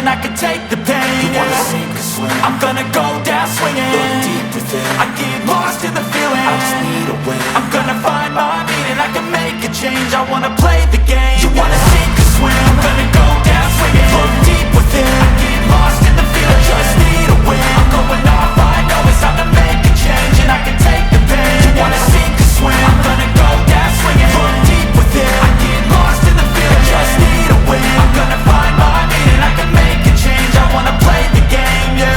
and I can take the pain. You wanna sink or swim? I'm gonna go down swinging. Look deep within. I get lost in the feeling. I just need a win. I'm gonna find my meaning. I can make a change. I wanna play the game. You wanna sink or swim? I'm gonna go down swinging. Look deep within. I get lost in the feeling. I just need a win. I'm going off. I know it's time to make a change, and I can take the pain. You wanna sink or swim? I'm gonna go down swinging. Look deep within. I get lost in the feeling. I just need a win. I'm gonna find my meaning. I can make a change. I wanna play the game, yeah.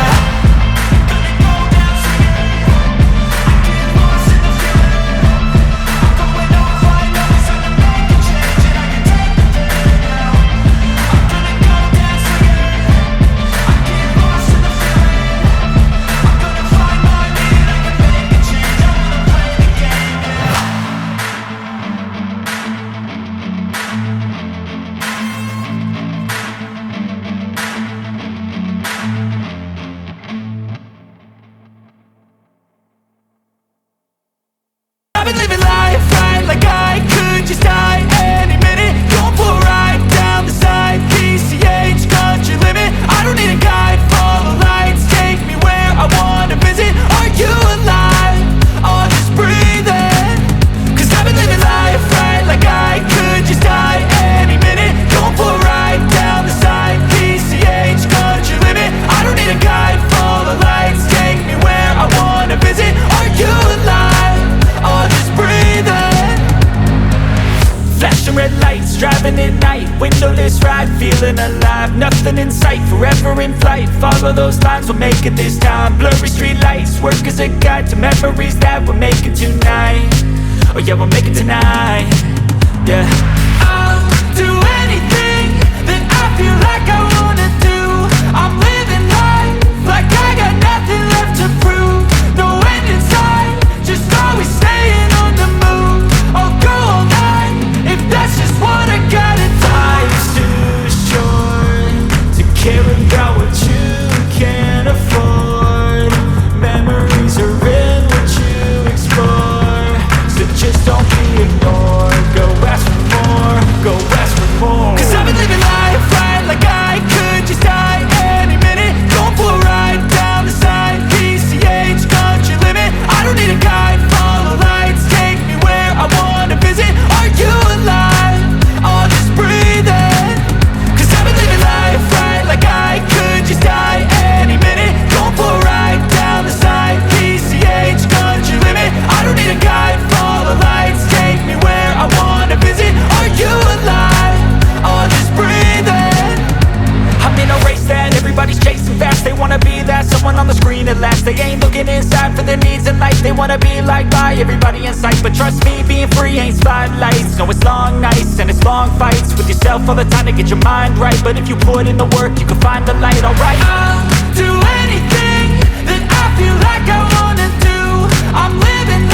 I've been living life right like I could just die any minute. Going for a ride down the side, PCH, country limit. I don't need a guide, follow lights, take me where I wanna visit. Are you alive? Or just breathing? Cause I've been living life right like I could just die any minute. Going for a ride down the side, PCH, country limit. I don't need a guide, follow lights, take me where I wanna visit. Are you alive? Or just breathing? Flashing red lights, driving at night, windowless ride, feeling alive. Nothing in sight, forever in flight. Follow those lines, we'll make it this time. Blurry street lights, work as a guide to memories that we're making tonight. Oh yeah, we'll make it tonight. Yeah. I'll do anything that I feel like I wanna do. I'm living life like I got nothing left to prove. No end in sight, just always staying on the move. I'll go all night if that's just what I gotta do. Life's too short to care about what you can't afford. Memories are in what you explore, so just don't be ignored. Go ask for more, go ask for more. Cause I've been living life right like I could just die any minute. Going for a ride down the side, PCH, country limit. I don't need a guide, follow lights, take me where I wanna visit. Are you alive? Or just breathing? Cause I've been living life right like I could just die any minute. Going for a ride down the side, PCH, country limit. I don't need a guide, follow lights, take me where I wanna visit. Are you alive? Or just breathing? I'm in a race that everybody's chasing fast. They wanna be that someone on the screen at last. They ain't looking inside for their needs in life. They wanna be liked by everybody in sight. But trust me, being free ain't spotlights. No, it's long nights and it's long fights with yourself all the time to get your mind right. But if you put in the work, you can find the light, alright. I'll do anything that I feel like I wanna do. I'm living